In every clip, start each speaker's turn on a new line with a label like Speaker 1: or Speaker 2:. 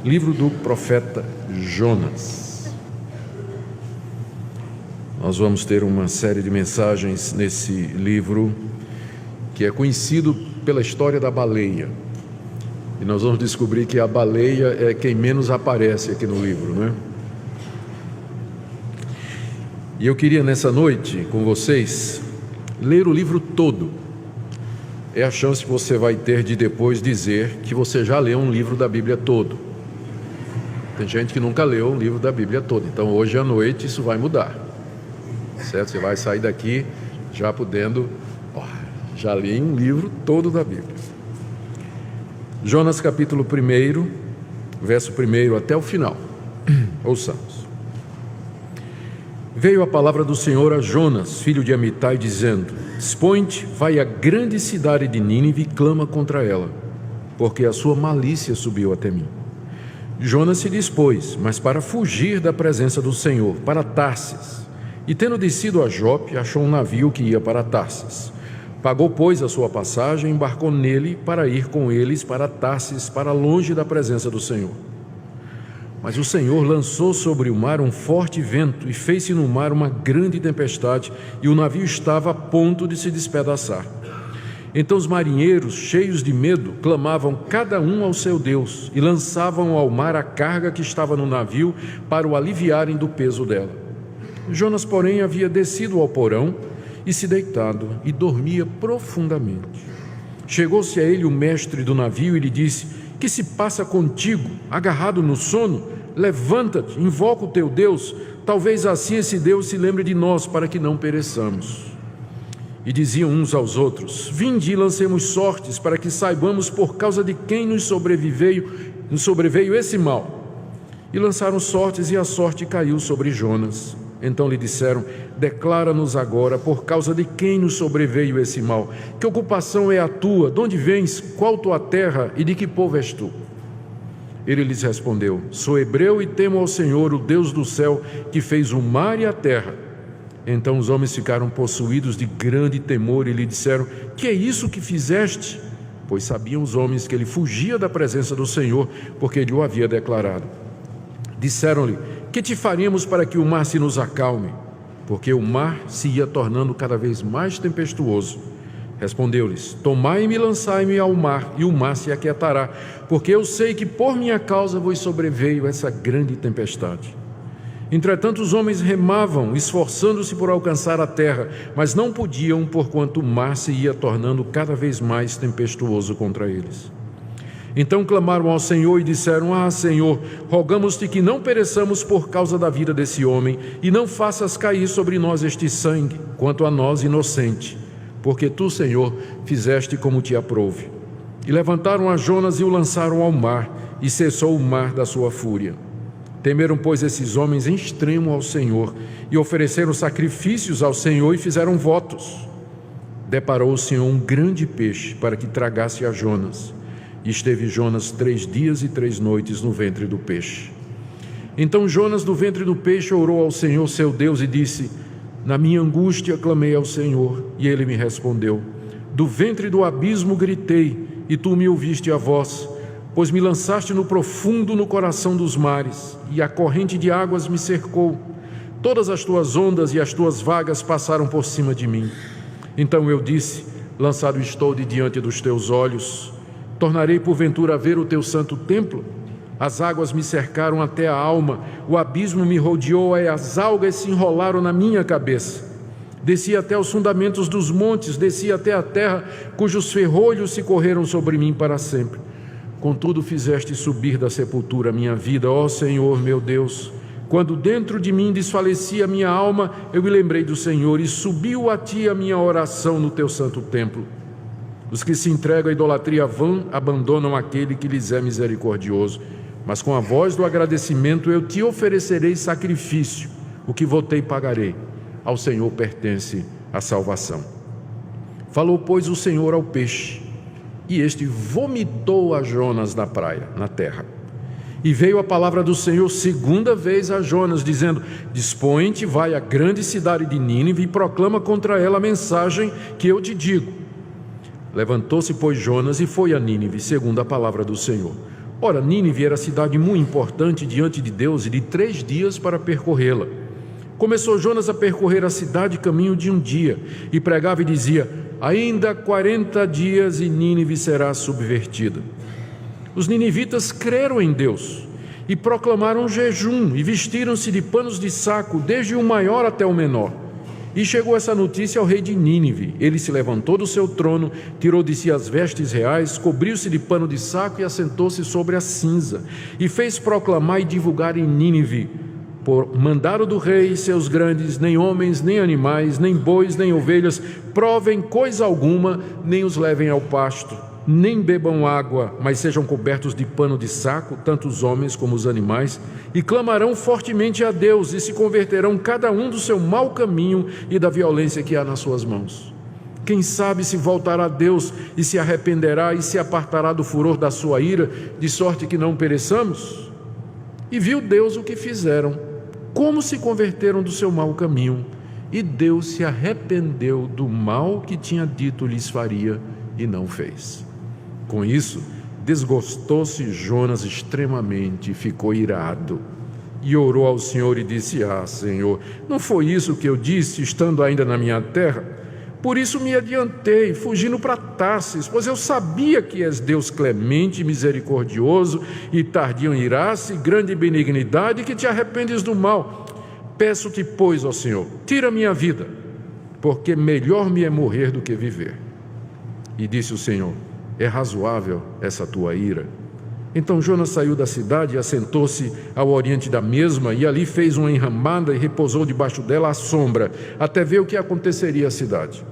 Speaker 1: Livro do profeta Jonas. Nós vamos ter uma série de mensagens nesse livro que é conhecido pela história da baleia. E nós vamos descobrir que a baleia é quem menos aparece aqui no livro, não é? E eu queria nessa noite, com vocês, ler o livro todo. É a chance que você vai ter de depois dizer que você já leu um livro da Bíblia todo. Tem gente que nunca leu um livro da Bíblia todo. Então hoje à noite isso vai mudar, certo? Você vai sair daqui já podendo, já li um livro todo da Bíblia. Jonas capítulo 1, verso 1 até o final. Ouçamos. Veio a palavra do Senhor a Jonas, filho de Amitai, dizendo: Dispõe-te, vai à grande cidade de Nínive e clama contra ela, porque a sua malícia subiu até mim. Jonas se dispôs, mas para fugir da presença do Senhor, para Tarsis. E tendo descido a Jope, achou um navio que ia para Tarsis. Pagou, pois, a sua passagem, embarcou nele para ir com eles para Tarsis, para longe da presença do Senhor. Mas o Senhor lançou sobre o mar um forte vento e fez-se no mar uma grande tempestade, e o navio estava a ponto de se despedaçar. Então os marinheiros, cheios de medo, clamavam cada um ao seu Deus e lançavam ao mar a carga que estava no navio para o aliviarem do peso dela. Jonas, porém, havia descido ao porão e se deitado e dormia profundamente. Chegou-se a ele o mestre do navio e lhe disse: Que se passa contigo, agarrado no sono? Levanta-te, invoca o teu Deus, talvez assim esse Deus se lembre de nós para que não pereçamos. E diziam uns aos outros: Vinde e lancemos sortes, para que saibamos por causa de quem nos sobreveio esse mal. E lançaram sortes, e a sorte caiu sobre Jonas. Então lhe disseram: Declara-nos agora por causa de quem nos sobreveio esse mal. Que ocupação é a tua? De onde vens? Qual tua terra? E de que povo és tu? Ele lhes respondeu: Sou hebreu e temo ao Senhor, o Deus do céu, que fez o mar e a terra. Então os homens ficaram possuídos de grande temor e lhe disseram: Que é isso que fizeste? Pois sabiam os homens que ele fugia da presença do Senhor, porque ele o havia declarado. Disseram-lhe: Que te faríamos para que o mar se nos acalme? Porque o mar se ia tornando cada vez mais tempestuoso. Respondeu-lhes: Tomai-me e lançai-me ao mar, e o mar se aquietará, porque eu sei que por minha causa vos sobreveio essa grande tempestade. Entretanto os homens remavam, esforçando-se por alcançar a terra, mas não podiam, porquanto o mar se ia tornando cada vez mais tempestuoso contra eles. Então clamaram ao Senhor e disseram: Senhor, rogamos-te que não pereçamos por causa da vida desse homem, e não faças cair sobre nós este sangue, quanto a nós inocente, porque tu, Senhor, fizeste como te aprouve. E levantaram a Jonas e o lançaram ao mar, e cessou o mar da sua fúria. Temeram, pois, esses homens em extremo ao Senhor, e ofereceram sacrifícios ao Senhor e fizeram votos. Deparou o Senhor um grande peixe para que tragasse a Jonas, e esteve Jonas 3 dias e 3 noites no ventre do peixe. Então Jonas, do ventre do peixe, orou ao Senhor seu Deus e disse: Na minha angústia clamei ao Senhor, e ele me respondeu. Do ventre do abismo gritei, e tu me ouviste a voz. Pois me lançaste no profundo, no coração dos mares, e a corrente de águas me cercou. Todas as tuas ondas e as tuas vagas passaram por cima de mim. Então eu disse: Lançado estou de diante dos teus olhos. Tornarei porventura a ver o teu santo templo? As águas me cercaram até a alma, o abismo me rodeou e as algas se enrolaram na minha cabeça. Desci até os fundamentos dos montes, desci até a terra, cujos ferrolhos se correram sobre mim para sempre. Contudo fizeste subir da sepultura a minha vida, ó Senhor meu Deus. Quando dentro de mim desfalecia a minha alma, eu me lembrei do Senhor, e subiu a ti a minha oração no teu santo templo. Os que se entregam à idolatria vã abandonam aquele que lhes é misericordioso. Mas com a voz do agradecimento eu te oferecerei sacrifício, o que votei pagarei. Ao Senhor pertence a salvação. Falou, pois, o Senhor ao peixe, e este vomitou a Jonas na praia, na terra. E veio a palavra do Senhor segunda vez a Jonas, dizendo: Dispõe-te, vai à grande cidade de Nínive e proclama contra ela a mensagem que eu te digo. Levantou-se, pois, Jonas e foi a Nínive, segundo a palavra do Senhor. Ora, Nínive era cidade muito importante diante de Deus e de 3 dias para percorrê-la. Começou Jonas a percorrer a cidade caminho de um dia e pregava e dizia: ainda 40 dias e Nínive será subvertida. Os ninivitas creram em Deus e proclamaram jejum e vestiram-se de panos de saco, desde o maior até o menor. E chegou essa notícia ao rei de Nínive. Ele se levantou do seu trono, tirou de si as vestes reais, cobriu-se de pano de saco e assentou-se sobre a cinza. E fez proclamar e divulgar em Nínive, por mandado do rei, seus grandes, nem homens, nem animais, nem bois, nem ovelhas, provem coisa alguma, nem os levem ao pasto, nem bebam água, mas sejam cobertos de pano de saco, tanto os homens como os animais, e clamarão fortemente a Deus, e se converterão cada um do seu mau caminho e da violência que há nas suas mãos. Quem sabe se voltará a Deus e se arrependerá e se apartará do furor da sua ira, de sorte que não pereçamos? E viu Deus o que fizeram, como se converteram do seu mau caminho, e Deus se arrependeu do mal que tinha dito lhes faria e não fez. Com isso, desgostou-se Jonas extremamente e ficou irado. E orou ao Senhor e disse: Senhor, não foi isso que eu disse, estando ainda na minha terra? Por isso me adiantei, fugindo para Tarsis, pois eu sabia que és Deus clemente e misericordioso, e tardio em irar-se, grande benignidade, que te arrependes do mal. Peço-te, pois, ó Senhor, tira minha vida, porque melhor me é morrer do que viver. E disse o Senhor: é razoável essa tua ira? Então Jonas saiu da cidade e assentou-se ao oriente da mesma, e ali fez uma enramada e repousou debaixo dela à sombra, até ver o que aconteceria à cidade.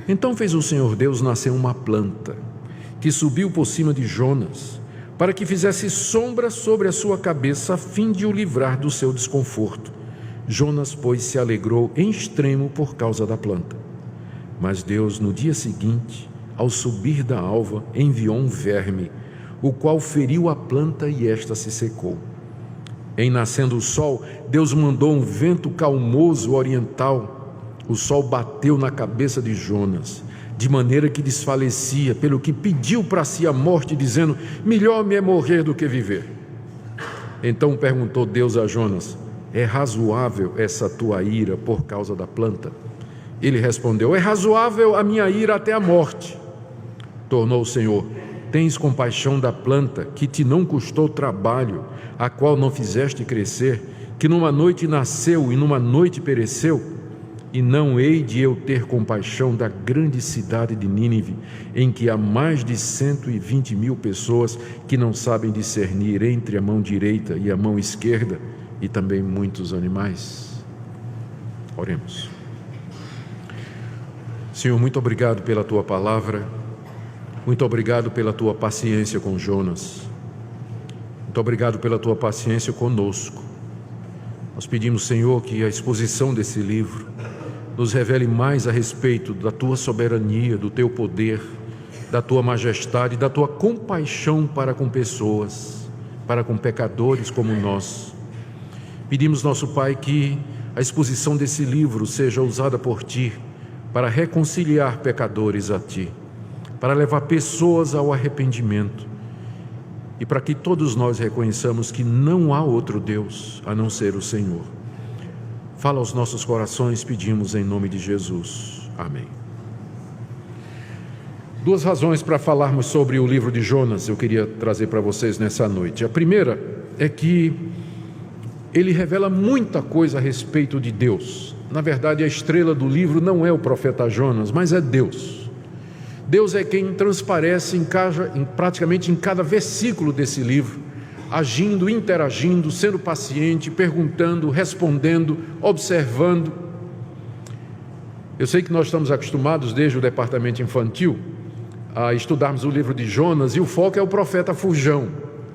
Speaker 1: Então fez o Senhor Deus nascer uma planta, que subiu por cima de Jonas, para que fizesse sombra sobre a sua cabeça, a fim de o livrar do seu desconforto. Jonas, pois, se alegrou em extremo por causa da planta. Mas Deus, no dia seguinte, ao subir da alva, enviou um verme, o qual feriu a planta e esta se secou. Em nascendo o sol, Deus mandou um vento calmoso oriental. O sol bateu na cabeça de Jonas, de maneira que desfalecia, pelo que pediu para si a morte, dizendo: melhor me é morrer do que viver. Então perguntou Deus a Jonas: é razoável essa tua ira por causa da planta? Ele respondeu: é razoável a minha ira até a morte. Tornou o Senhor: tens compaixão da planta, que te não custou trabalho, a qual não fizeste crescer, que numa noite nasceu e numa noite pereceu? E não hei de eu ter compaixão da grande cidade de Nínive, em que há mais de 120.000 pessoas que não sabem discernir entre a mão direita e a mão esquerda, e também muitos animais? Oremos. Senhor, muito obrigado pela tua palavra. Muito obrigado pela tua paciência com Jonas. Muito obrigado pela tua paciência conosco. Nós pedimos, Senhor, que a exposição desse livro nos revele mais a respeito da tua soberania, do teu poder, da tua majestade, da tua compaixão para com pessoas, para com pecadores como nós. Pedimos, nosso Pai, que a exposição desse livro seja usada por ti para reconciliar pecadores a ti, para levar pessoas ao arrependimento e para que todos nós reconheçamos que não há outro Deus a não ser o Senhor. Fala aos nossos corações, pedimos em nome de Jesus. Amém. 2 razões para falarmos sobre o livro de Jonas eu queria trazer para vocês nessa noite. A primeira é que ele revela muita coisa a respeito de Deus. Na verdade, a estrela do livro não é o profeta Jonas, mas é Deus. Deus é quem transparece praticamente em cada versículo desse livro, agindo, interagindo, sendo paciente, perguntando, respondendo, observando. Eu sei que nós estamos acostumados desde o departamento infantil a estudarmos o livro de Jonas, e o foco é o profeta fujão,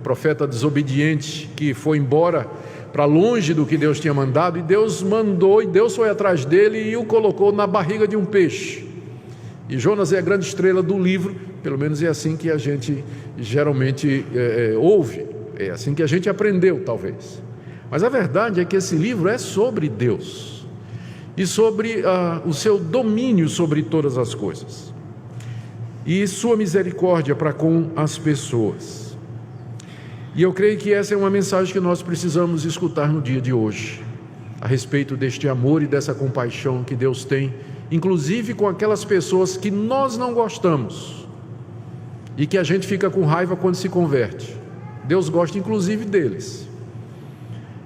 Speaker 1: profeta desobediente que foi embora para longe do que Deus tinha mandado, e Deus mandou, e Deus foi atrás dele e o colocou na barriga de um peixe. E Jonas é a grande estrela do livro, pelo menos é assim que a gente geralmente ouve, é assim que a gente aprendeu, talvez. Mas a verdade é que esse livro é sobre Deus e sobre o seu domínio sobre todas as coisas e sua misericórdia para com as pessoas. E eu creio que essa é uma mensagem que nós precisamos escutar no dia de hoje, a respeito deste amor e dessa compaixão que Deus tem, inclusive com aquelas pessoas que nós não gostamos e que a gente fica com raiva quando se converte. Deus gosta inclusive deles.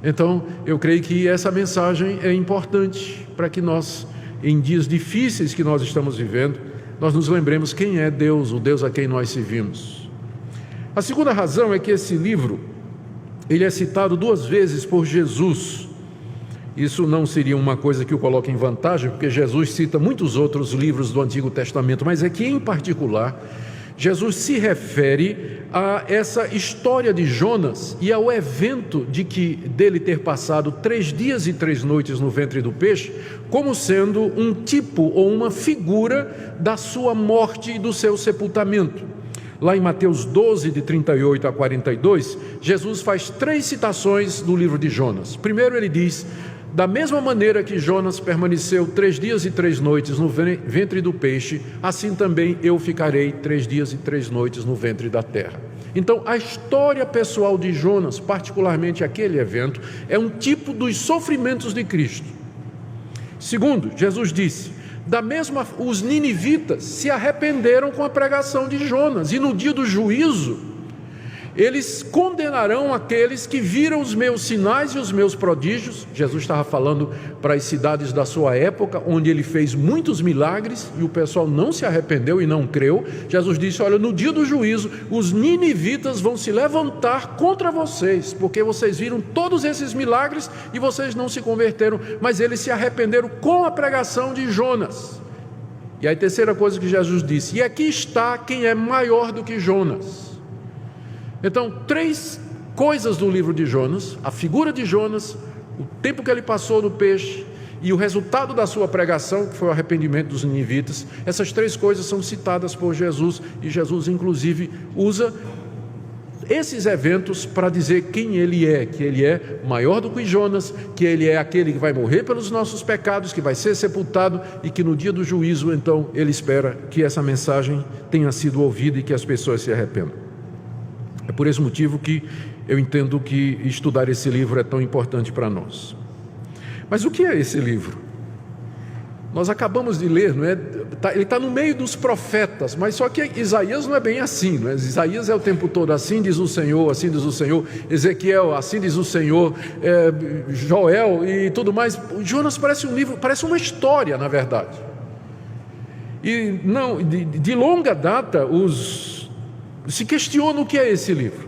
Speaker 1: Então, eu creio que essa mensagem é importante para que nós, em dias difíceis que nós estamos vivendo, nós nos lembremos quem é Deus, o Deus a quem nós servimos. A segunda razão é que esse livro, ele é citado 2 vezes por Jesus. Isso não seria uma coisa que o coloca em vantagem, porque Jesus cita muitos outros livros do Antigo Testamento, mas é que, em particular, Jesus se refere a essa história de Jonas e ao evento dele ter passado 3 dias e 3 noites no ventre do peixe, como sendo um tipo ou uma figura da sua morte e do seu sepultamento. Lá em Mateus 12, de 38 a 42, Jesus faz 3 citações do livro de Jonas. Primeiro ele diz: da mesma maneira que Jonas permaneceu 3 dias e 3 noites no ventre do peixe, assim também eu ficarei 3 dias e 3 noites no ventre da terra. Então, a história pessoal de Jonas, particularmente aquele evento, é um tipo dos sofrimentos de Cristo. Segundo, Jesus disse: os ninivitas se arrependeram com a pregação de Jonas, e no dia do juízo, eles condenarão aqueles que viram os meus sinais e os meus prodígios. Jesus estava falando para as cidades da sua época, onde ele fez muitos milagres, e o pessoal não se arrependeu e não creu. Jesus disse: olha, no dia do juízo, os ninivitas vão se levantar contra vocês, porque vocês viram todos esses milagres e vocês não se converteram, mas eles se arrependeram com a pregação de Jonas. E a terceira coisa que Jesus disse: e aqui está quem é maior do que Jonas. Então, 3 coisas do livro de Jonas: a figura de Jonas, o tempo que ele passou no peixe e o resultado da sua pregação, que foi o arrependimento dos ninivitas. Essas 3 coisas são citadas por Jesus, e Jesus inclusive usa esses eventos para dizer quem ele é, que ele é maior do que Jonas, que ele é aquele que vai morrer pelos nossos pecados, que vai ser sepultado, e que no dia do juízo, então, ele espera que essa mensagem tenha sido ouvida e que as pessoas se arrependam. É por esse motivo que eu entendo que estudar esse livro é tão importante para nós. Mas o que é esse livro? Nós acabamos de ler, não é? Ele está no meio dos profetas, mas só que Isaías não é bem assim, não é? Isaías é o tempo todo: assim diz o Senhor, assim diz o Senhor. Ezequiel: assim diz o Senhor. Joel e tudo mais. Jonas parece um livro, parece uma história, na verdade. E não, de longa data, se questiona o que é esse livro.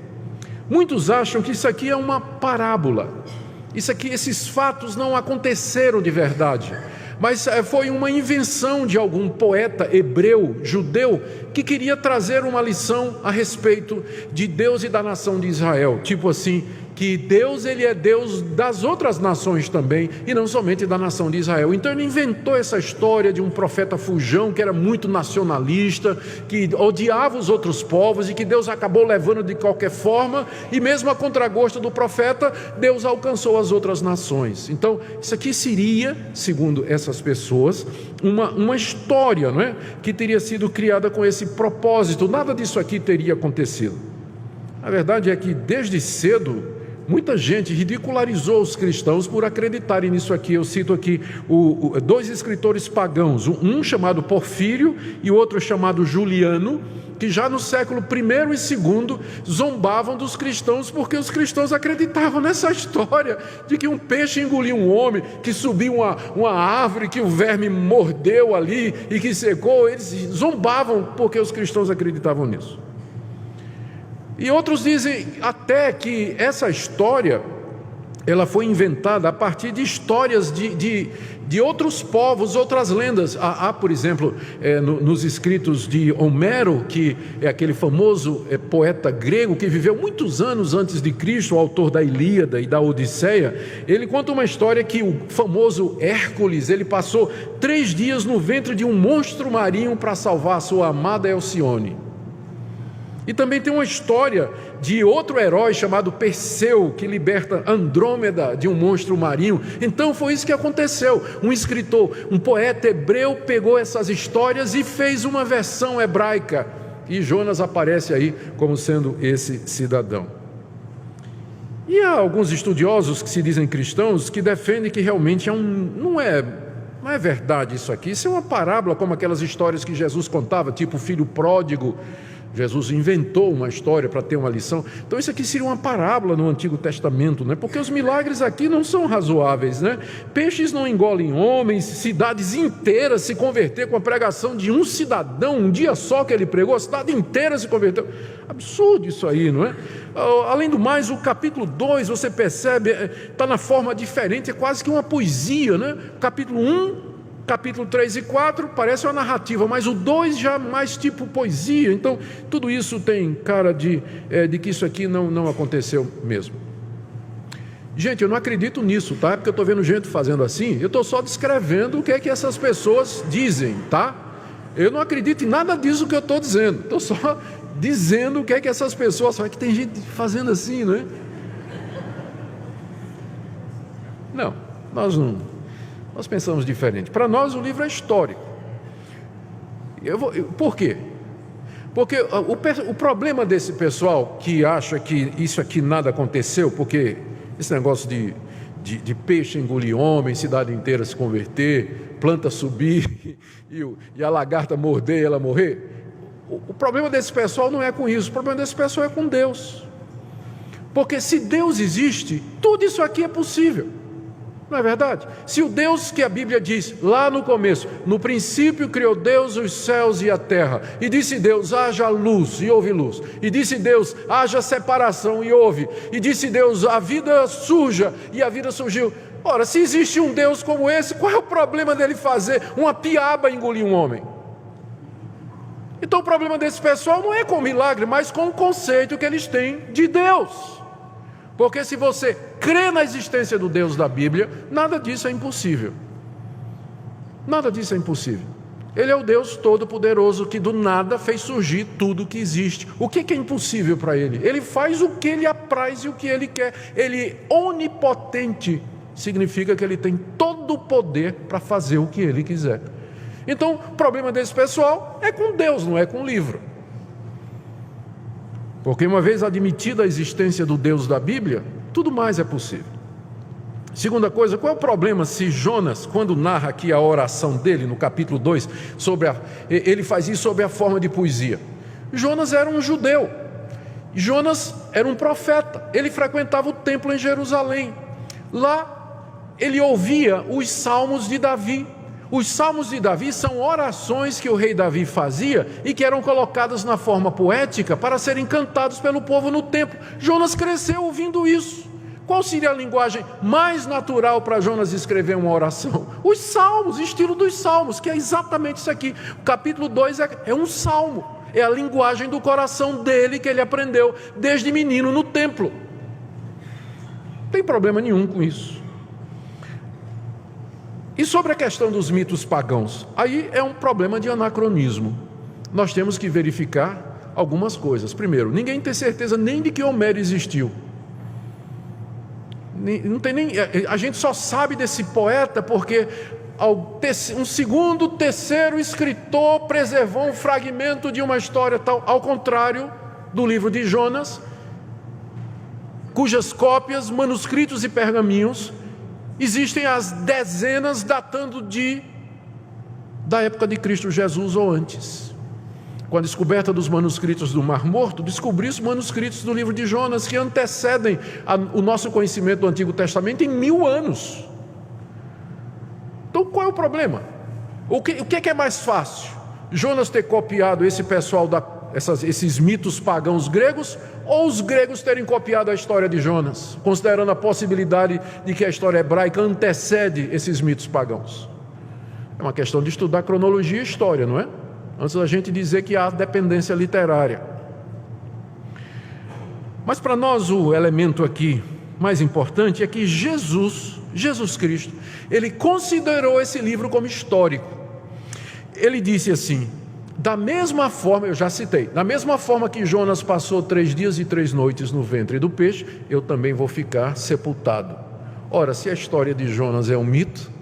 Speaker 1: Muitos acham que isso aqui é uma parábola. Esses fatos não aconteceram de verdade, mas foi uma invenção de algum poeta hebreu, judeu, que queria trazer uma lição a respeito de Deus e da nação de Israel. Tipo assim, que Deus, ele é Deus das outras nações também, e não somente da nação de Israel. Então ele inventou essa história de um profeta fujão, que era muito nacionalista, que odiava os outros povos, e que Deus acabou levando de qualquer forma, e mesmo a contragosto do profeta, Deus alcançou as outras nações. Então isso aqui seria, segundo essas pessoas, uma história, não é? Que teria sido criada com esse propósito. Nada disso aqui teria acontecido. A verdade é que desde cedo muita gente ridicularizou os cristãos por acreditarem nisso aqui. Eu cito aqui 2 escritores pagãos, um chamado Porfírio e o outro chamado Juliano, que já no século I e II zombavam dos cristãos, porque os cristãos acreditavam nessa história de que um peixe engoliu um homem, que subiu uma árvore, que o verme mordeu ali e que secou. Eles zombavam porque os cristãos acreditavam nisso. E outros dizem até que essa história, ela foi inventada a partir de histórias de outros povos, outras lendas. Há, por exemplo, nos escritos de Homero, que é aquele famoso poeta grego que viveu muitos anos antes de Cristo, o autor da Ilíada e da Odisseia. Ele conta uma história que o famoso Hércules, ele passou 3 dias no ventre de um monstro marinho para salvar a sua amada Alcione. E também tem uma história de outro herói chamado Perseu, que liberta Andrômeda de um monstro marinho. Então foi isso que aconteceu. Um escritor, um poeta hebreu pegou essas histórias e fez uma versão hebraica. E Jonas aparece aí como sendo esse cidadão. E há alguns estudiosos que se dizem cristãos que defendem que realmente não é verdade isso aqui. Isso é uma parábola, como aquelas histórias que Jesus contava, tipo o filho pródigo. Jesus inventou uma história para ter uma lição. Então isso aqui seria uma parábola no Antigo Testamento, né? Porque os milagres aqui não são razoáveis, né? Peixes não engolem homens, cidades inteiras se converter com a pregação de um cidadão, um dia só que ele pregou, a cidade inteira se converteu. Absurdo isso aí, não é? Além do mais, o capítulo 2, você percebe, está na forma diferente, é quase que uma poesia, né? Capítulo 1, capítulo 3 e 4 parece uma narrativa, mas o 2 já mais tipo poesia. Então tudo isso tem cara de que isso aqui não aconteceu mesmo. Gente, eu não acredito nisso, tá? Porque eu estou vendo gente fazendo assim. Eu estou só descrevendo o que é que essas pessoas dizem, tá? Eu não acredito em nada disso que eu estou dizendo. Estou só dizendo o que é que essas pessoas... Só que tem gente fazendo assim, não é? Não, nós pensamos diferente. Para nós o livro é histórico. Por quê? Porque o problema desse pessoal que acha que isso aqui nada aconteceu, porque esse negócio de peixe engolir homem, cidade inteira se converter, planta subir e a lagarta morder e ela morrer, o problema desse pessoal não é com isso, o problema desse pessoal é com Deus. Porque se Deus existe, tudo isso aqui é possível. Não é verdade? Se o Deus que a Bíblia diz lá no começo, no princípio criou Deus os céus e a terra, e disse Deus, haja luz, e houve luz, e disse Deus, haja separação, e houve, e disse Deus, a vida surja, e a vida surgiu. Ora, se existe um Deus como esse, qual é o problema dele fazer uma piaba engolir um homem? Então o problema desse pessoal não é com o milagre, mas com o conceito que eles têm de Deus. Porque se você crê na existência do Deus da Bíblia, nada disso é impossível. Nada disso é impossível. Ele é o Deus Todo-Poderoso que do nada fez surgir tudo que existe. O que é impossível para Ele? Ele faz o que Ele apraz e o que Ele quer. Ele é onipotente, significa que Ele tem todo o poder para fazer o que Ele quiser. Então, o problema desse pessoal é com Deus, não é com o livro. Porque uma vez admitida a existência do Deus da Bíblia, tudo mais é possível. Segunda coisa, qual é o problema se Jonas, quando narra aqui a oração dele, no capítulo 2, ele faz isso sob a forma de poesia? Jonas era um judeu, Jonas era um profeta, ele frequentava o templo em Jerusalém. Lá ele ouvia os salmos de Davi. Os salmos de Davi são orações que o rei Davi fazia e que eram colocadas na forma poética para serem cantados pelo povo no templo. Jonas cresceu ouvindo isso. Qual seria a linguagem mais natural para Jonas escrever uma oração? Os salmos, estilo dos salmos, que é exatamente isso aqui. O capítulo 2 é um salmo, é a linguagem do coração dele que ele aprendeu desde menino no templo. Não tem problema nenhum com isso. E sobre a questão dos mitos pagãos, aí é um problema de anacronismo. Nós temos que verificar algumas coisas. Primeiro, ninguém tem certeza nem de que Homero existiu. Não tem nem, a gente só sabe desse poeta porque um segundo, terceiro escritor preservou um fragmento de uma história tal, ao contrário do livro de Jonas, cujas cópias, manuscritos e pergaminhos existem as dezenas datando da época de Cristo Jesus ou antes. Com a descoberta dos manuscritos do Mar Morto, descobriu-se manuscritos do livro de Jonas que antecedem o nosso conhecimento do Antigo Testamento em 1000 anos. Então qual é o problema? O que é mais fácil? Jonas ter copiado esse pessoal, esses mitos pagãos gregos, ou os gregos terem copiado a história de Jonas, considerando a possibilidade de que a história hebraica antecede esses mitos pagãos? É uma questão de estudar cronologia e história, não é? Antes da gente dizer que há dependência literária. Mas para nós o elemento aqui mais importante é que Jesus Cristo, ele considerou esse livro como histórico. Ele disse assim: da mesma forma, eu já citei, da mesma forma que Jonas passou 3 dias e 3 noites no ventre do peixe, eu também vou ficar sepultado. Ora, se a história de Jonas é um mito,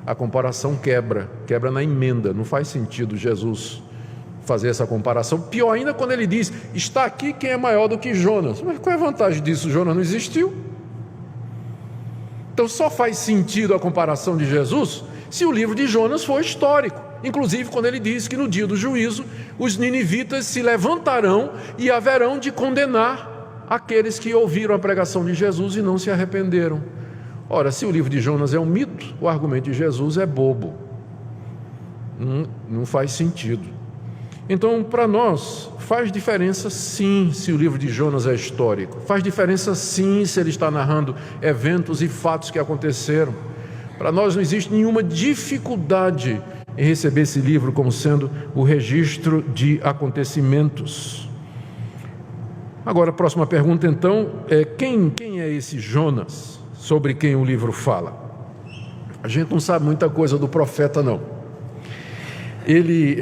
Speaker 1: a comparação quebra na emenda. Não faz sentido Jesus fazer essa comparação. Pior ainda quando ele diz, está aqui quem é maior do que Jonas. Mas qual é a vantagem disso? Jonas não existiu. Então só faz sentido a comparação de Jesus se o livro de Jonas for histórico. Inclusive quando ele diz que no dia do juízo os ninivitas se levantarão e haverão de condenar aqueles que ouviram a pregação de Jesus e não se arrependeram. Ora, se o livro de Jonas é um mito, o argumento de Jesus é bobo. Não faz sentido. Então, para nós, faz diferença sim se o livro de Jonas é histórico. Faz diferença sim se ele está narrando eventos e fatos que aconteceram. Para nós não existe nenhuma dificuldade em receber esse livro como sendo o registro de acontecimentos. Agora, a próxima pergunta então é quem é esse Jonas sobre quem o livro fala? A gente não sabe muita coisa do profeta não. Ele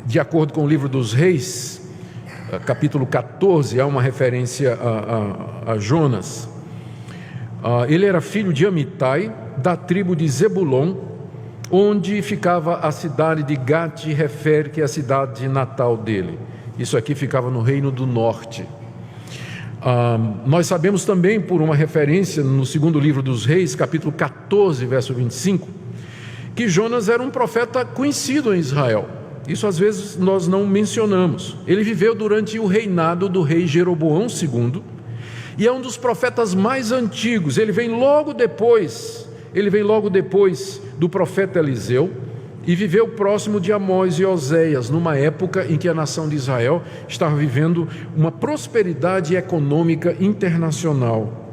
Speaker 1: de acordo com o livro dos Reis, capítulo 14, há uma referência a Jonas. Ele era filho de Amitai, da tribo de Zebulon, onde ficava a cidade de Gat-Hefer, que é a cidade natal dele. Isso aqui ficava no Reino do Norte. Nós sabemos também, por uma referência no segundo livro dos Reis, capítulo 14, verso 25, que Jonas era um profeta conhecido em Israel. Isso às vezes nós não mencionamos. Ele viveu durante o reinado do rei Jeroboão II e é um dos profetas mais antigos. Ele vem logo depois do profeta Eliseu e viveu próximo de Amós e Oséias, numa época em que a nação de Israel estava vivendo uma prosperidade econômica internacional.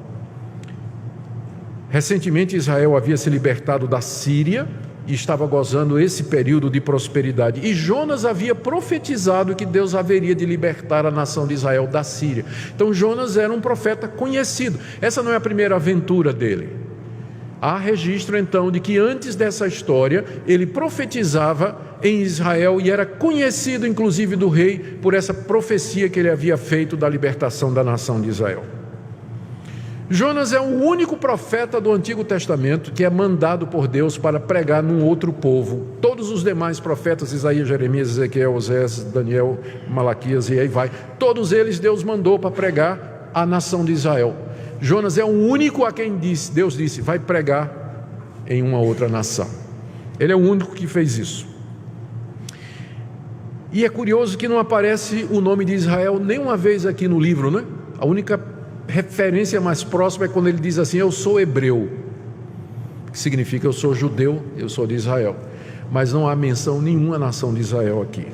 Speaker 1: Recentemente Israel havia se libertado da Síria e estava gozando esse período de prosperidade. E Jonas havia profetizado que Deus haveria de libertar a nação de Israel da Síria. Então Jonas era um profeta conhecido. Essa não é a primeira aventura dele. Há registro então de que antes dessa história ele profetizava em Israel e era conhecido inclusive do rei por essa profecia que ele havia feito da libertação da nação de Israel. Jonas é o único profeta do Antigo Testamento que é mandado por Deus para pregar num outro povo. Todos os demais profetas, Isaías, Jeremias, Ezequiel, Osés, Daniel, Malaquias e aí vai, todos eles Deus mandou para pregar a nação de Israel. Jonas é o único a quem Deus disse, vai pregar em uma outra nação. Ele é o único que fez isso. E é curioso que não aparece o nome de Israel nenhuma vez aqui no livro, né? A única referência mais próxima é quando ele diz assim, eu sou hebreu, que significa eu sou judeu, eu sou de Israel, mas não há menção nenhuma à nação de Israel aqui.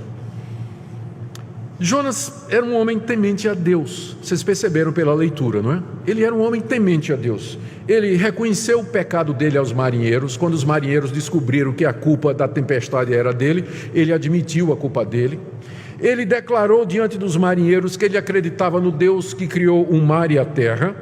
Speaker 1: Jonas era um homem temente a Deus, vocês perceberam pela leitura, não é? Ele era um homem temente a Deus. Ele reconheceu o pecado dele aos marinheiros. Quando os marinheiros descobriram que a culpa da tempestade era dele, ele admitiu a culpa dele. Ele declarou diante dos marinheiros que ele acreditava no Deus que criou o mar e a terra.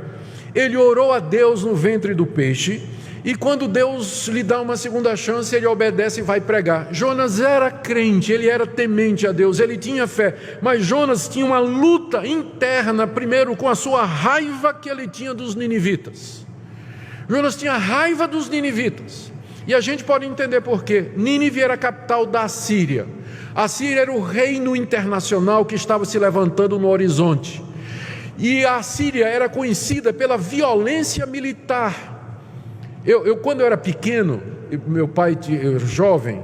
Speaker 1: Ele orou a Deus no ventre do peixe. E quando Deus lhe dá uma segunda chance, ele obedece e vai pregar. Jonas era crente, ele era temente a Deus, ele tinha fé. Mas Jonas tinha uma luta interna, primeiro com a sua raiva que ele tinha dos ninivitas. Jonas tinha raiva dos ninivitas. E a gente pode entender por quê. Nínive era a capital da Síria. A Síria era o reino internacional que estava se levantando no horizonte. E a Síria era conhecida pela violência militar. Quando eu era pequeno, meu pai, jovem,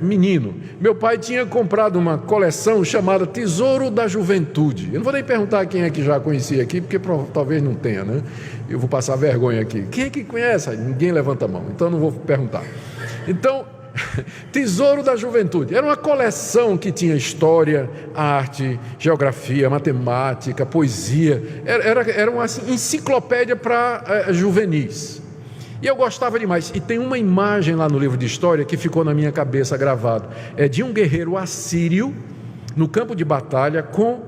Speaker 1: menino, meu pai tinha comprado uma coleção chamada Tesouro da Juventude. Eu não vou nem perguntar quem é que já conhecia aqui, porque talvez não tenha, né? Eu vou passar vergonha aqui. Quem é que conhece? Ninguém levanta a mão, então não vou perguntar. Então, Tesouro da Juventude era uma coleção que tinha história, arte, geografia, matemática, poesia. Era uma enciclopédia para juvenis. E eu gostava demais. E tem uma imagem lá no livro de história que ficou na minha cabeça gravado. É de um guerreiro assírio no campo de batalha com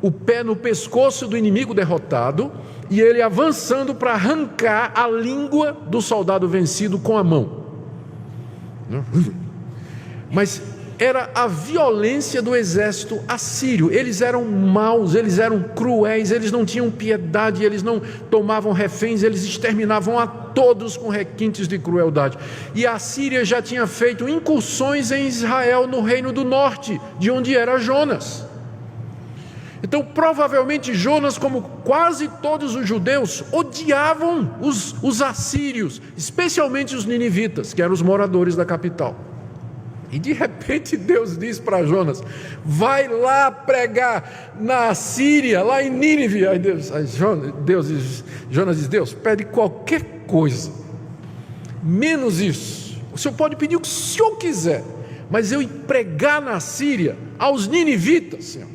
Speaker 1: o pé no pescoço do inimigo derrotado e ele avançando para arrancar a língua do soldado vencido com a mão. Mas era a violência do exército assírio. Eles eram maus, eles eram cruéis, eles não tinham piedade, eles não tomavam reféns, eles exterminavam a todos com requintes de crueldade. E a Assíria já tinha feito incursões em Israel, no reino do norte, de onde era Jonas. Então, provavelmente Jonas, como quase todos os judeus, odiavam os assírios, especialmente os ninivitas, que eram os moradores da capital. E de repente Deus diz para Jonas: vai lá pregar na Assíria, lá em Nínive. Aí Jonas diz: Deus, pede qualquer coisa, menos isso. O Senhor pode pedir o que o Senhor quiser, mas eu ir pregar na Assíria aos ninivitas, Senhor.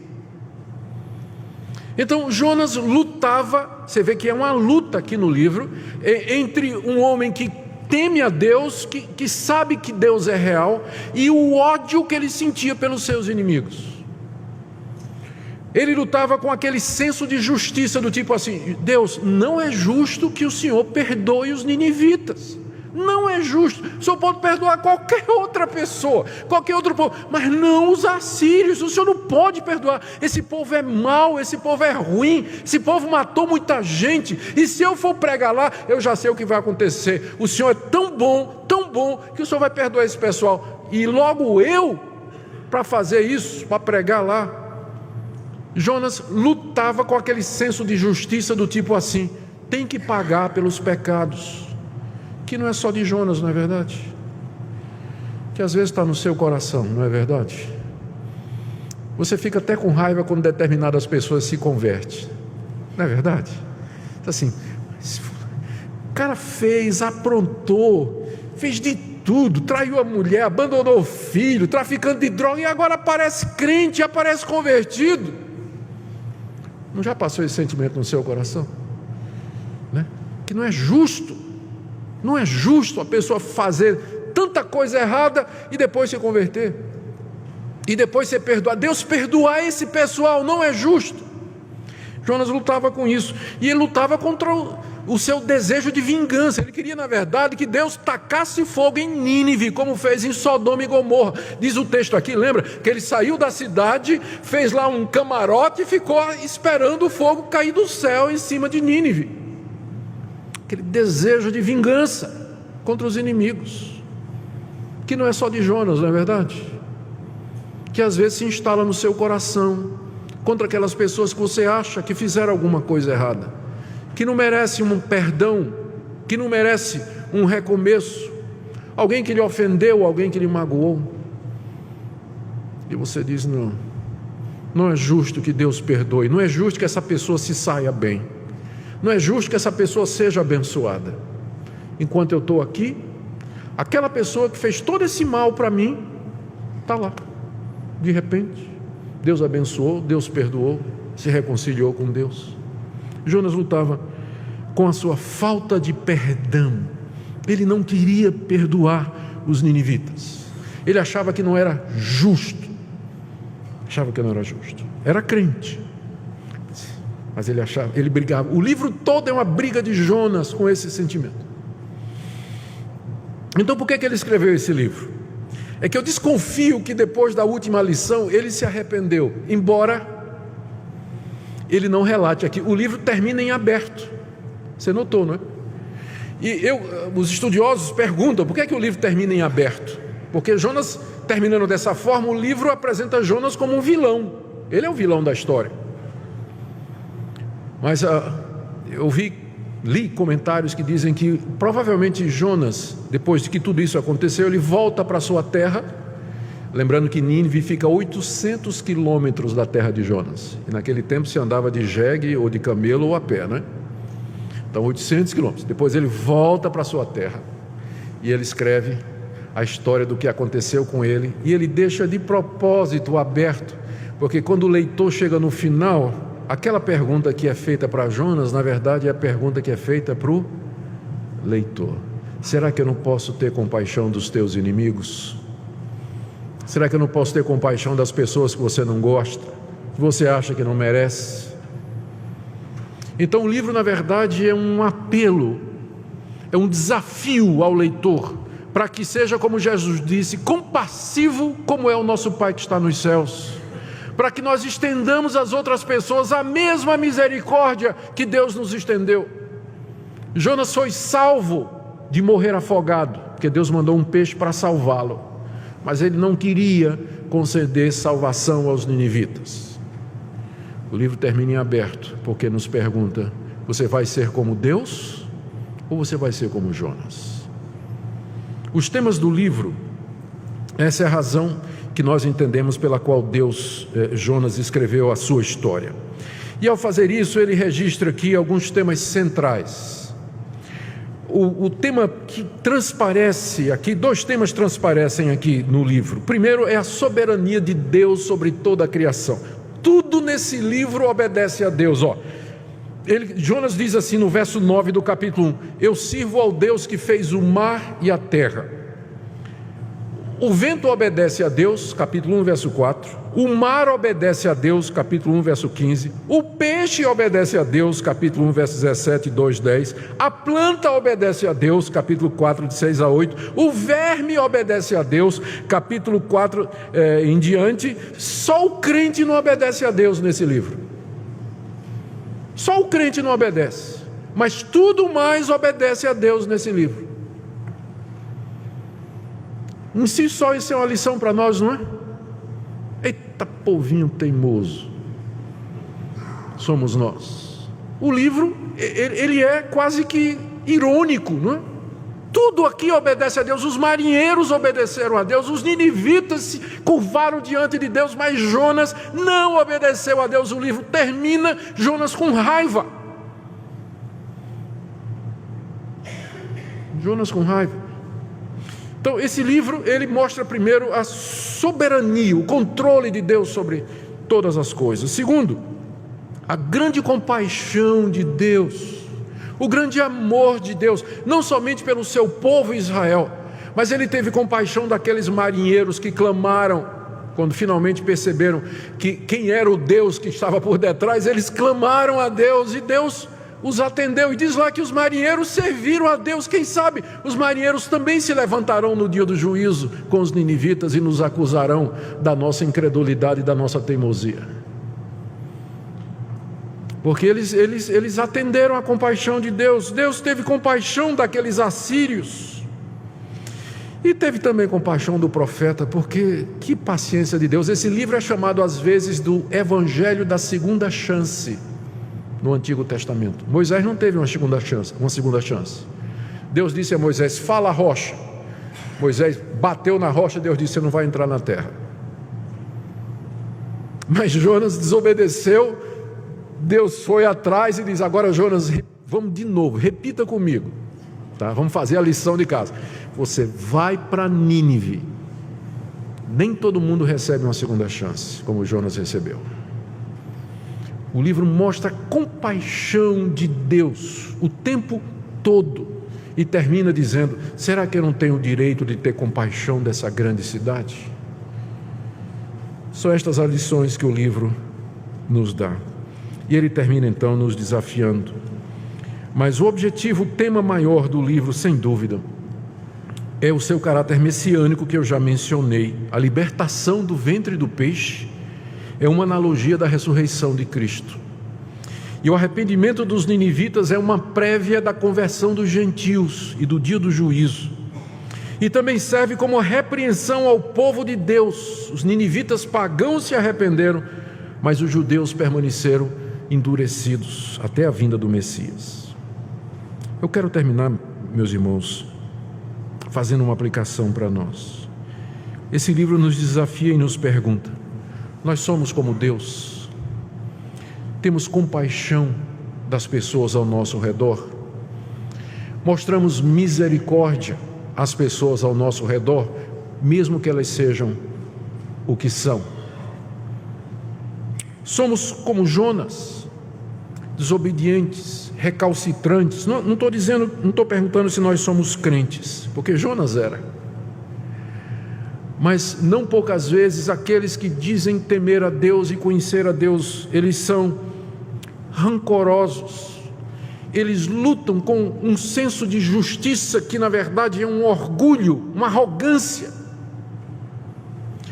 Speaker 1: Então Jonas lutava, você vê que é uma luta aqui no livro, entre um homem que teme a Deus, que sabe que Deus é real, e o ódio que ele sentia pelos seus inimigos. Ele lutava com aquele senso de justiça, do tipo assim: Deus, não é justo que o Senhor perdoe os ninivitas. Não é justo. O Senhor pode perdoar qualquer outra pessoa, qualquer outro povo, mas não os assírios. O Senhor não pode perdoar. Esse povo é mau, esse povo é ruim, esse povo matou muita gente, e se eu for pregar lá, eu já sei o que vai acontecer. O Senhor é tão bom, que o Senhor vai perdoar esse pessoal. E logo eu, para fazer isso, para pregar lá. Jonas lutava com aquele senso de justiça, do tipo assim: tem que pagar pelos pecados, que não é só de Jonas, não é verdade? Que às vezes está no seu coração, não é verdade? Você fica até com raiva quando determinadas pessoas se convertem, não é verdade? Assim, o cara fez, aprontou, fez de tudo, traiu a mulher, abandonou o filho, traficando de droga, e agora aparece crente, aparece convertido. Não já passou esse sentimento no seu coração? Né? Que não é justo. Não é justo a pessoa fazer tanta coisa errada e depois se converter, e depois ser perdoado. Deus perdoar esse pessoal não é justo. Jonas lutava com isso, e ele lutava contra o seu desejo de vingança. Ele queria, na verdade, que Deus tacasse fogo em Nínive, como fez em Sodoma e Gomorra. Diz o texto aqui, lembra? Que ele saiu da cidade, fez lá um camarote e ficou esperando o fogo cair do céu em cima de Nínive. Aquele desejo de vingança contra os inimigos, que não é só de Jonas, não é verdade? Que às vezes se instala no seu coração, contra aquelas pessoas que você acha que fizeram alguma coisa errada, que não merece um perdão, que não merece um recomeço, alguém que lhe ofendeu, alguém que lhe magoou, e você diz: não é justo que Deus perdoe, não é justo que essa pessoa se saia bem, não é justo que essa pessoa seja abençoada. Enquanto eu estou aqui, aquela pessoa que fez todo esse mal para mim está lá. De repente, Deus abençoou, Deus perdoou, se reconciliou com Deus. Jonas lutava com a sua falta de perdão. Ele não queria perdoar os ninivitas. Ele achava que não era justo. Era crente, mas ele brigava. O livro todo é uma briga de Jonas com esse sentimento. Então por que ele escreveu esse livro? É que eu desconfio que depois da última lição ele se arrependeu, embora ele não relate aqui. O livro termina em aberto, você notou, não é? E os estudiosos perguntam por que o livro termina em aberto. Porque Jonas, terminando dessa forma, o livro apresenta Jonas como um vilão. Ele é o vilão da história. Mas eu li comentários que dizem que provavelmente Jonas, depois de que tudo isso aconteceu, ele volta para sua terra. Lembrando que Nínive fica a 800 quilômetros da terra de Jonas, e naquele tempo se andava de jegue ou de camelo ou a pé, né? Então 800 quilômetros. Depois ele volta para sua terra e ele escreve a história do que aconteceu com ele, e ele deixa de propósito aberto, porque quando o leitor chega no final, aquela pergunta que é feita para Jonas, na verdade é a pergunta que é feita para o leitor: será que eu não posso ter compaixão dos teus inimigos? Será que eu não posso ter compaixão das pessoas que você não gosta, que você acha que não merece? Então o livro, na verdade, é um apelo, é um desafio ao leitor para que seja, como Jesus disse, compassivo como é o nosso Pai que está nos céus, para que nós estendamos às outras pessoas a mesma misericórdia que Deus nos estendeu. Jonas foi salvo de morrer afogado, porque Deus mandou um peixe para salvá-lo, mas ele não queria conceder salvação aos ninivitas. O livro termina em aberto, porque nos pergunta: você vai ser como Deus ou você vai ser como Jonas? Os temas do livro, essa é a razão que nós entendemos pela qual Jonas escreveu a sua história. E ao fazer isso, ele registra aqui alguns temas centrais. O tema que transparece aqui, 2 temas transparecem aqui no livro. Primeiro é a soberania de Deus sobre toda a criação. Tudo nesse livro obedece a Deus. Jonas diz assim no verso 9 do capítulo 1: eu sirvo ao Deus que fez o mar e a terra. O vento obedece a Deus, capítulo 1, verso 4. O mar obedece a Deus, capítulo 1, verso 15. O peixe obedece a Deus, capítulo 1, verso 17 e 2, 10. A planta obedece a Deus, capítulo 4, de 6 a 8. O verme obedece a Deus, capítulo 4 em diante. Só o crente não obedece a Deus nesse livro. Só o crente não obedece, mas tudo mais obedece a Deus nesse livro. Em si só isso é uma lição para nós, não é? Eita, povinho teimoso somos nós. O livro, ele é quase que irônico, não é? Tudo aqui obedece a Deus. Os marinheiros obedeceram a Deus, os ninivitas se curvaram diante de Deus, mas Jonas não obedeceu a Deus. O livro termina Jonas com raiva. Jonas com raiva. Então esse livro, ele mostra primeiro a soberania, o controle de Deus sobre todas as coisas. Segundo, a grande compaixão de Deus, o grande amor de Deus, não somente pelo seu povo Israel, mas ele teve compaixão daqueles marinheiros que clamaram, quando finalmente perceberam que quem era o Deus que estava por detrás. Eles clamaram a Deus e Deus os atendeu, e diz lá que os marinheiros serviram a Deus. Quem sabe os marinheiros também se levantarão no dia do juízo com os ninivitas e nos acusarão da nossa incredulidade e da nossa teimosia, porque eles atenderam a compaixão de Deus. Deus teve compaixão daqueles assírios e teve também compaixão do profeta, porque que paciência de Deus. Esse livro é chamado às vezes do Evangelho da segunda chance. No Antigo Testamento, Moisés não teve uma segunda chance. Deus disse a Moisés: fala a rocha. Moisés bateu na rocha, Deus disse: você não vai entrar na terra. Mas Jonas desobedeceu, Deus foi atrás e diz: agora Jonas, vamos de novo, repita comigo, tá? Vamos fazer a lição de casa. Você vai para Nínive. Nem todo mundo recebe uma segunda chance, como Jonas recebeu. O livro mostra a compaixão de Deus o tempo todo e termina dizendo: será que eu não tenho o direito de ter compaixão dessa grande cidade? São estas as lições que o livro nos dá. E ele termina então nos desafiando. Mas o objetivo, o tema maior do livro, sem dúvida, é o seu caráter messiânico, que eu já mencionei. A libertação do ventre do peixe é uma analogia da ressurreição de Cristo. E o arrependimento dos ninivitas é uma prévia da conversão dos gentios e do dia do juízo. E também serve como repreensão ao povo de Deus. Os ninivitas pagãos se arrependeram, mas os judeus permaneceram endurecidos até a vinda do Messias. Eu quero terminar, meus irmãos, fazendo uma aplicação para nós. Esse livro nos desafia e nos pergunta: nós somos como Deus? Temos compaixão das pessoas ao nosso redor? Mostramos misericórdia às pessoas ao nosso redor, mesmo que elas sejam o que são? Somos como Jonas, desobedientes, recalcitrantes? Não estou perguntando se nós somos crentes, porque Jonas era. Mas não poucas vezes aqueles que dizem temer a Deus e conhecer a Deus, eles são rancorosos eles lutam com um senso de justiça que na verdade é um orgulho, uma arrogância.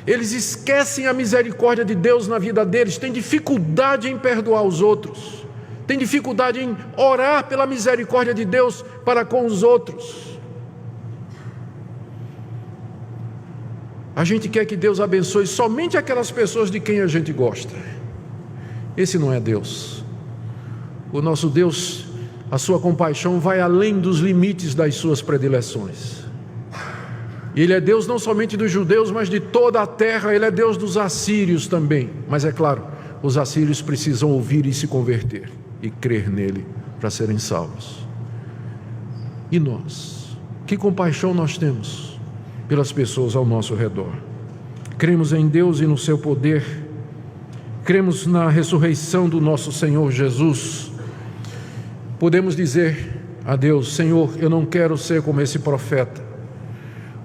Speaker 1: Eles esquecem a misericórdia de Deus na vida deles, têm dificuldade em perdoar os outros, têm dificuldade em orar pela misericórdia de Deus para com os outros. A gente quer que Deus abençoe somente aquelas pessoas de quem a gente gosta. Esse não é Deus. O nosso Deus, a sua compaixão vai além dos limites das suas predileções. Ele é Deus não somente dos judeus, mas de toda a terra. Ele é Deus dos assírios também. Mas é claro, os assírios precisam ouvir e se converter e crer nele para serem salvos. E nós? Que compaixão nós temos pelas pessoas ao nosso redor? Cremos em Deus e no seu poder, cremos na ressurreição do nosso Senhor Jesus. Podemos dizer a Deus: Senhor, eu não quero ser como esse profeta,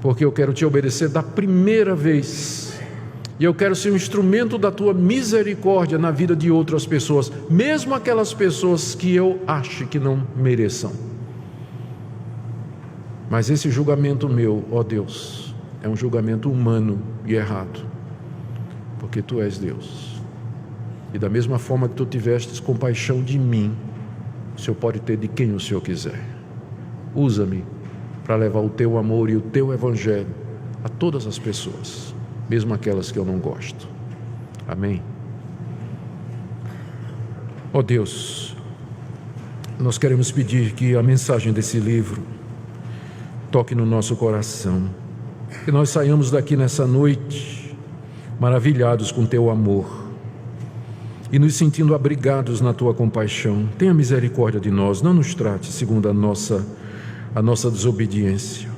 Speaker 1: porque eu quero te obedecer da primeira vez, e eu quero ser um instrumento da tua misericórdia na vida de outras pessoas, mesmo aquelas pessoas que eu acho que não mereçam. Mas esse julgamento meu, ó Deus, é um julgamento humano e errado, porque tu és Deus. E da mesma forma que tu tivestes compaixão de mim, o Senhor pode ter de quem o Senhor quiser. Usa-me para levar o teu amor e o teu evangelho a todas as pessoas, mesmo aquelas que eu não gosto. Amém? Ó Deus, nós queremos pedir que a mensagem desse livro toque no nosso coração, que nós saiamos daqui nessa noite maravilhados com teu amor e nos sentindo abrigados na tua compaixão. Tenha misericórdia de nós, não nos trate segundo a nossa desobediência.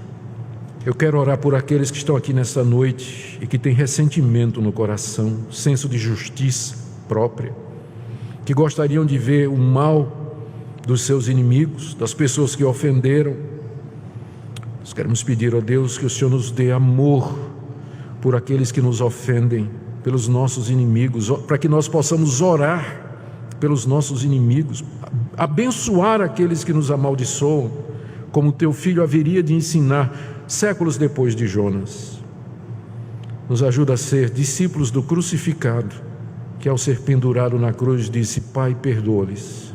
Speaker 1: Eu quero orar por aqueles que estão aqui nessa noite e que têm ressentimento no coração, senso de justiça própria, que gostariam de ver o mal dos seus inimigos, das pessoas que ofenderam. Nós queremos pedir a Deus que o Senhor nos dê amor por aqueles que nos ofendem, pelos nossos inimigos, para que nós possamos orar pelos nossos inimigos, abençoar aqueles que nos amaldiçoam, como teu filho haveria de ensinar séculos depois de Jonas. Nos ajuda a ser discípulos do crucificado, que ao ser pendurado na cruz disse: Pai, perdoa-lhes,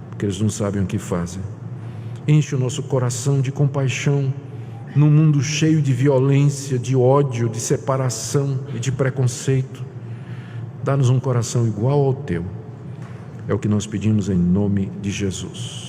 Speaker 1: porque eles não sabem o que fazem. Enche o nosso coração de compaixão num mundo cheio de violência, de ódio, de separação e de preconceito. Dá-nos um coração igual ao teu. É o que nós pedimos em nome de Jesus.